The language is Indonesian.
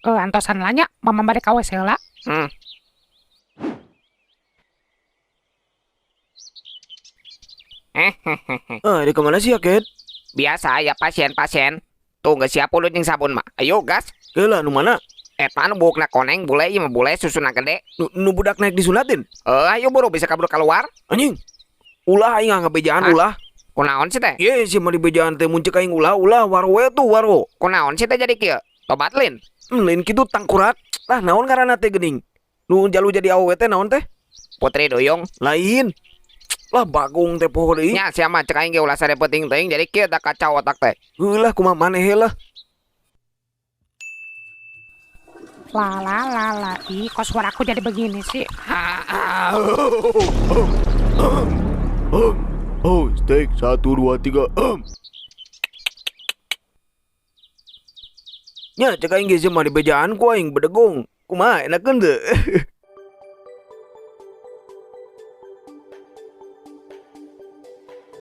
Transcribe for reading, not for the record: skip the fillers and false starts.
Antosan lanya, mama bade ka WC heula. Hmm. Di kemana sih ya, Ket? Biasa ya pasien-pasien. Tuh gak siap ulut jeung sabun mah. Ayo gas. Keula nu mana? Eta nu bukna koneng bule ieu mah bule susuna gede. Nu budak naik disunatin. Ayo buru bisa kabur keluar. Anjing. Ulah aing ngabejaan Hah? ulah. Kunaon sih teh? Ye, si mah dibejaan teh muncul aing ulah warwe tuh warwo. Kunaon sih teh jadi kieu? Tobatlin. Lain kitu tangkurat. Lah naon ngaranna teh geuning? Nu jalu jadi awewe teh naon teh? Putri Duyung. Lain. Lah bagong teh poho deui. Nya sia mah cek aing ge ulah sare penting teuing jadi kieu da kacau otak teh. Heulah kumaha maneh heula. Ih, kok suaraku jadi begini sih? Steak 1 2 3. Nya cek aing ge mah dibejaan ku aing bedegong. Kumaha enakeun teu?